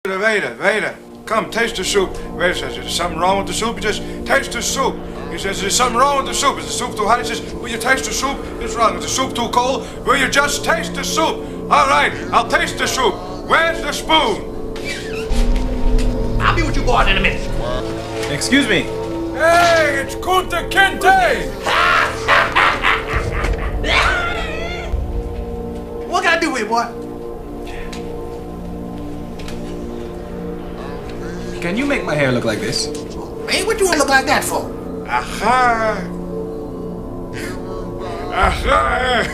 Waiter, come, taste the soup. Waiter says, is there something wrong with the soup? He says, taste the soup. He says, there's something wrong with the soup. Is the soup too hot? He says, will you taste the soup? What's wrong? Is the soup too cold? Will you just taste the soup? All right, I'll taste the soup. Where's the spoon? I'll be with you boys in a minute. Excuse me. Hey, it's Kunta Kinte! What can I do with you, boy? Can you make my hair look like this? Hey, what you want to look like that for? Aha! Aha!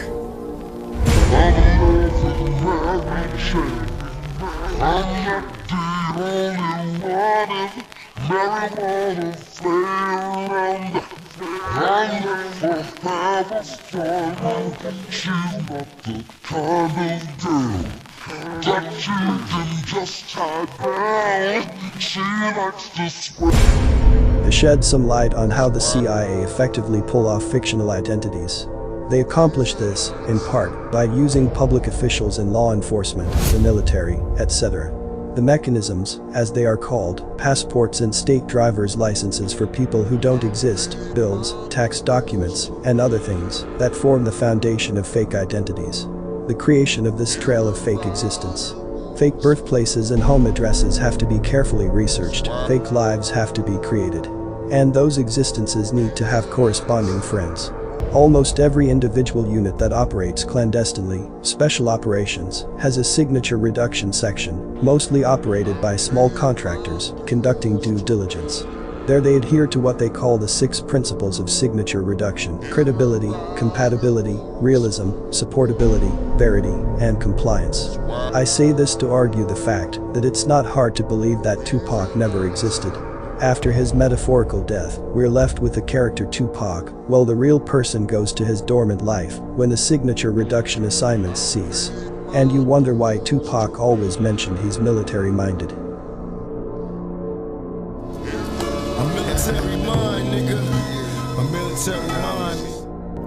To shed some light on how the CIA effectively pull off fictional identities. They accomplish this, in part, by using public officials in law enforcement, the military, etc. The mechanisms, as they are called, passports and state driver's licenses for people who don't exist, bills, tax documents, and other things, that form the foundation of fake identities. The creation of this trail of fake existence. Fake birthplaces and home addresses have to be carefully researched, fake lives have to be created. And those existences need to have corresponding friends. Almost every individual unit that operates clandestinely, special operations, has a signature reduction section, mostly operated by small contractors, conducting due diligence. There they adhere to what they call the 6 principles of signature reduction: credibility, compatibility, realism, supportability, verity, and compliance. I say this to argue the fact that it's not hard to believe that Tupac never existed. After his metaphorical death, we're left with the character Tupac, while the real person goes to his dormant life when the signature reduction assignments cease. And you wonder why Tupac always mentioned he's military-minded.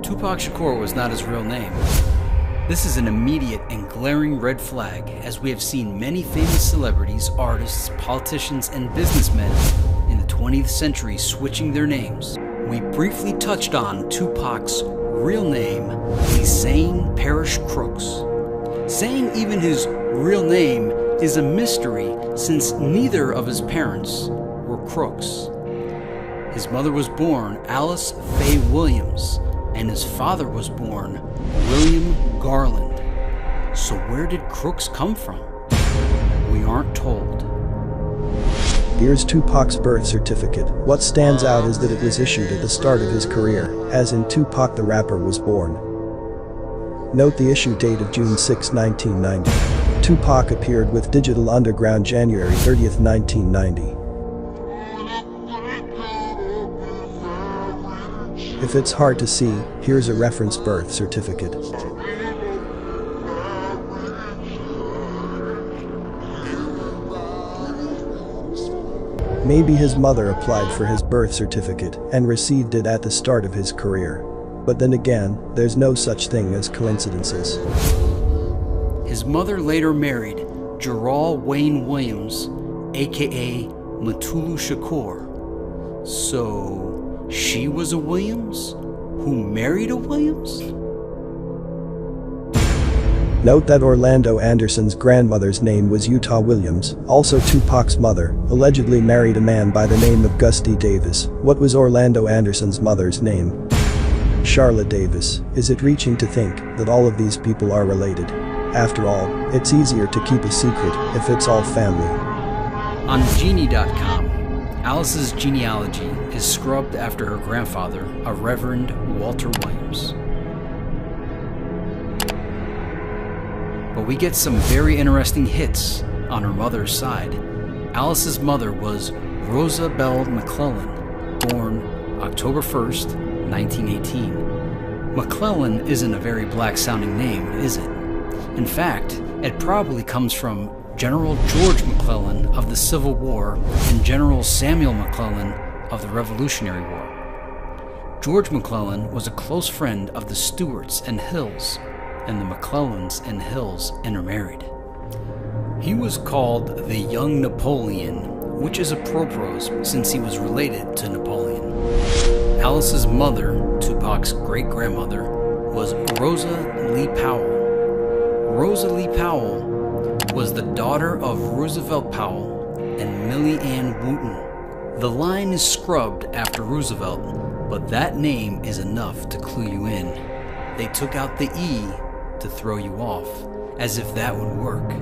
Tupac Shakur was not his real name. This is an immediate and glaring red flag, as we have seen many famous celebrities, artists, politicians, and businessmen in the 20th century switching their names. We briefly touched on Tupac's real name, the Zane Parrish Crooks. Saying even his real name is a mystery, since neither of his parents were crooks. His mother was born Alice Faye Williams, and his father was born William Garland. So where did crooks come from? We aren't told. Here's Tupac's birth certificate. What stands out is that it was issued at the start of his career, as in Tupac the rapper was born. Note the issue date of June 6, 1990. Tupac appeared with Digital Underground January 30, 1990. If it's hard to see, here's a reference birth certificate. Maybe his mother applied for his birth certificate and received it at the start of his career. But then again, there's no such thing as coincidences. His mother later married Gerald Wayne Williams, aka Mutulu Shakur. So she was a Williams who married a Williams? Note that Orlando Anderson's grandmother's name was Utah Williams. Also, Tupac's mother allegedly married a man by the name of Gus D. Davis. What was Orlando Anderson's mother's name? Charlotte Davis. Is it reaching to think that all of these people are related? After all, it's easier to keep a secret if it's all family. On Genie.com, Alice's genealogy is scrubbed after her grandfather, a Reverend Walter Williams. But we get some very interesting hits on her mother's side. Alice's mother was Rosa Bell McClellan, born October 1st, 1918. McClellan isn't a very black-sounding name, is it? In fact, it probably comes from General George McClellan of the Civil War and General Samuel McClellan of the Revolutionary War. George McClellan was a close friend of the Stuarts and Hills, and the McClellans and Hills intermarried. He was called the Young Napoleon, which is a prose since he was related to Napoleon. Alice's mother, Tupac's great-grandmother, was Rosa Lee Powell. Rosa Lee Powell was the daughter of Roosevelt Powell and Millie Ann Wooten. The line is scrubbed after Roosevelt, but that name is enough to clue you in. They took out the E to throw you off, as if that would work.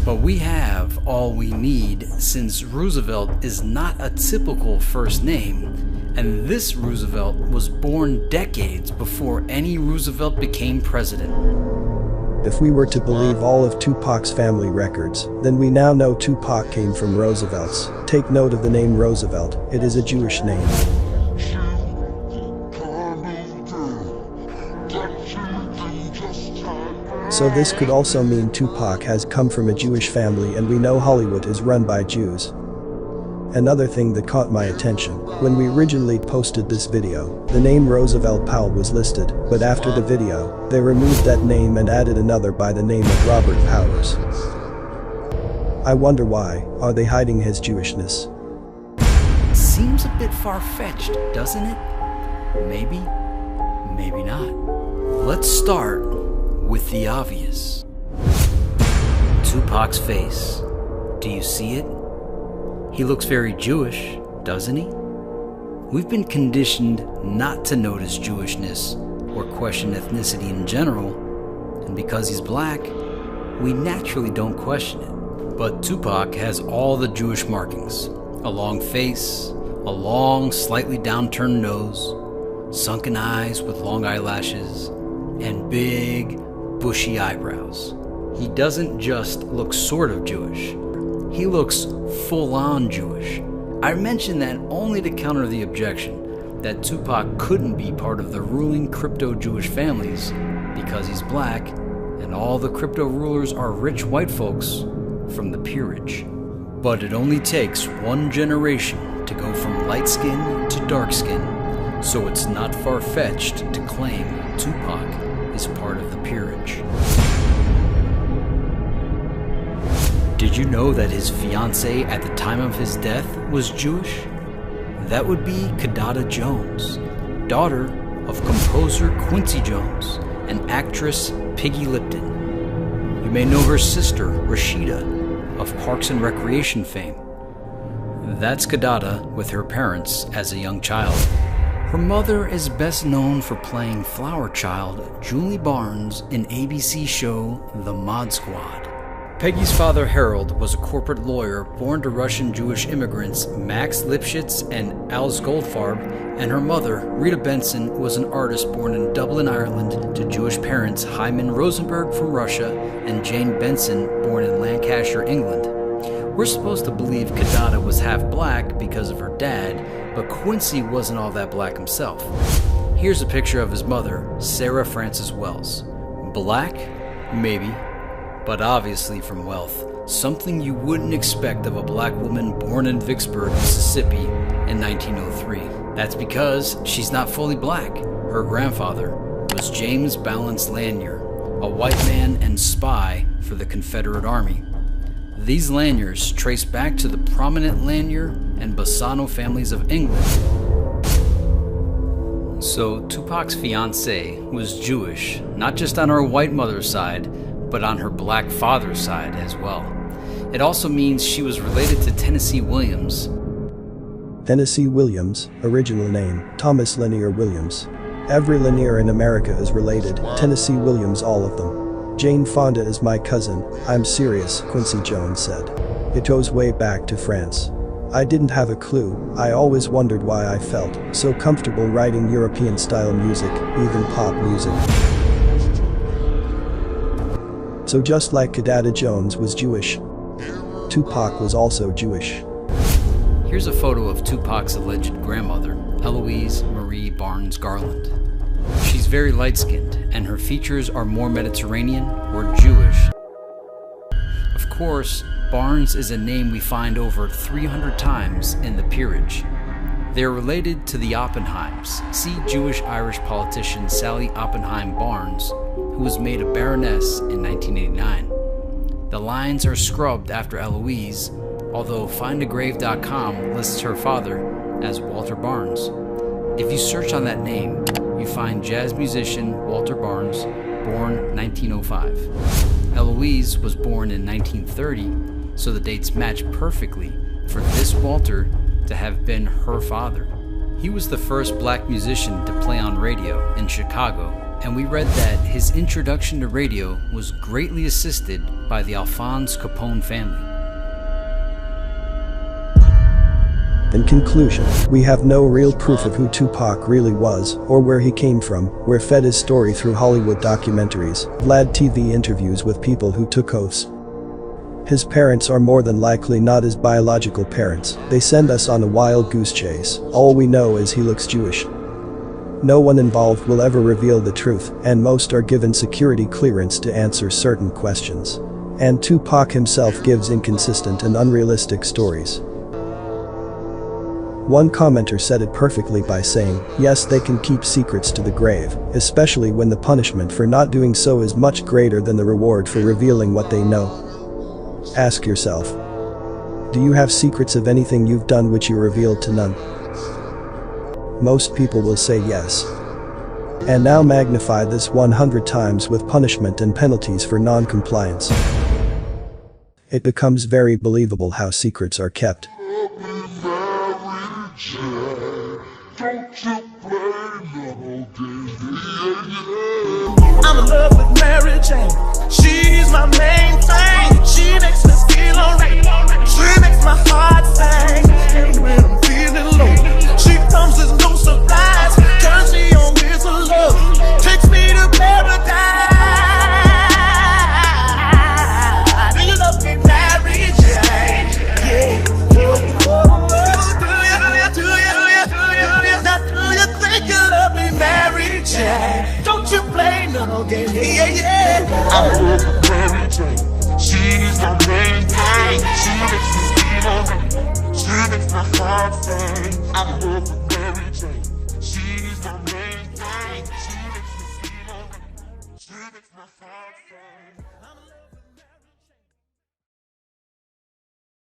But we have all we need, since Roosevelt is not a typical first name, and this Roosevelt was born decades before any Roosevelt became president. If we were to believe all of Tupac's family records, then we now know Tupac came from Roosevelts. Take note of the name Roosevelt, it is a Jewish name. So this could also mean Tupac has come from a Jewish family, and we know Hollywood is run by Jews. Another thing that caught my attention, when we originally posted this video, the name Roosevelt Powell was listed, but after the video, they removed that name and added another by the name of Robert Powers. I wonder why. Are they hiding his Jewishness? Seems a bit far-fetched, doesn't it? Maybe, maybe not. Let's start with the obvious. Tupac's face. Do you see it? He looks very Jewish, doesn't he? We've been conditioned not to notice Jewishness or question ethnicity in general, and because he's black, we naturally don't question it. But Tupac has all the Jewish markings: a long face, a long, slightly downturned nose, sunken eyes with long eyelashes, and big, bushy eyebrows. He doesn't just look sort of Jewish. He looks full-on Jewish. I mention that only to counter the objection that Tupac couldn't be part of the ruling crypto-Jewish families because he's black and all the crypto rulers are rich white folks from the peerage. But it only takes one generation to go from light skin to dark skin, so it's not far-fetched to claim Tupac is part of the peerage. Did you know that his fiancée at the time of his death was Jewish? That would be Kidada Jones, daughter of composer Quincy Jones and actress Peggy Lipton. You may know her sister Rashida of Parks and Recreation fame. That's Kidada with her parents as a young child. Her mother is best known for playing flower child Julie Barnes in ABC show The Mod Squad. Peggy's father Harold was a corporate lawyer born to Russian Jewish immigrants Max Lipschitz and Als Goldfarb, and her mother, Rita Benson, was an artist born in Dublin, Ireland to Jewish parents Hyman Rosenberg from Russia and Jane Benson, born in Lancashire, England. We're supposed to believe Kidada was half black because of her dad, but Quincy wasn't all that black himself. Here's a picture of his mother, Sarah Frances Wells. Black? Maybe. But obviously from wealth, something you wouldn't expect of a black woman born in Vicksburg, Mississippi in 1903. That's because she's not fully black. Her grandfather was James Balance Lanier, a white man and spy for the Confederate Army. These Laniers trace back to the prominent Lanier and Bassano families of England. So Tupac's fiancée was Jewish, not just on her white mother's side, but on her black father's side as well. It also means she was related to Tennessee Williams. Tennessee Williams, original name, Thomas Lanier Williams. Every Lanier in America is related, Tennessee Williams all of them. Jane Fonda is my cousin, I'm serious, Quincy Jones said. It goes way back to France. I didn't have a clue, I always wondered why I felt so comfortable writing European-style music, even pop music. So just like Kidada Jones was Jewish, Tupac was also Jewish. Here's a photo of Tupac's alleged grandmother, Eloise Marie Barnes Garland. She's very light-skinned, and her features are more Mediterranean or Jewish. Of course, Barnes is a name we find over 300 times in the peerage. They are related to the Oppenheims. See Jewish-Irish politician Sally Oppenheim Barnes, who was made a baroness in 1989. The lines are scrubbed after Eloise, although findagrave.com lists her father as Walter Barnes. If you search on that name, you find jazz musician Walter Barnes, born 1905. Eloise was born in 1930, so the dates match perfectly for this Walter to have been her father. He was the first black musician to play on radio in Chicago, and we read that his introduction to radio was greatly assisted by the Alphonse Capone family. In conclusion, we have no real proof of who Tupac really was, or where he came from. We're fed his story through Hollywood documentaries, Vlad TV interviews with people who took oaths. His parents are more than likely not his biological parents. They send us on a wild goose chase. All we know is he looks Jewish. No one involved will ever reveal the truth, and most are given security clearance to answer certain questions. And Tupac himself gives inconsistent and unrealistic stories. One commenter said it perfectly by saying, yes, they can keep secrets to the grave, especially when the punishment for not doing so is much greater than the reward for revealing what they know. Ask yourself, do you have secrets of anything you've done which you revealed to none? Most people will say yes. And now magnify this 100 times with punishment and penalties for non-compliance. It becomes very believable how secrets are kept. I'm in love with Mary Jane. She's my main thing. She makes me feel alright. She makes my heart sing. And when I'm feeling low, she comes as no surprise. Turns me on with her love. Takes me to paradise. Do you love me, Mary Jane? Yeah. Mary Jane, don't you play no game? Yeah, yeah. I'm in love with Mary Jane. She's my main thing. She makes me feel alright. She makes my heart sing. I'm in love with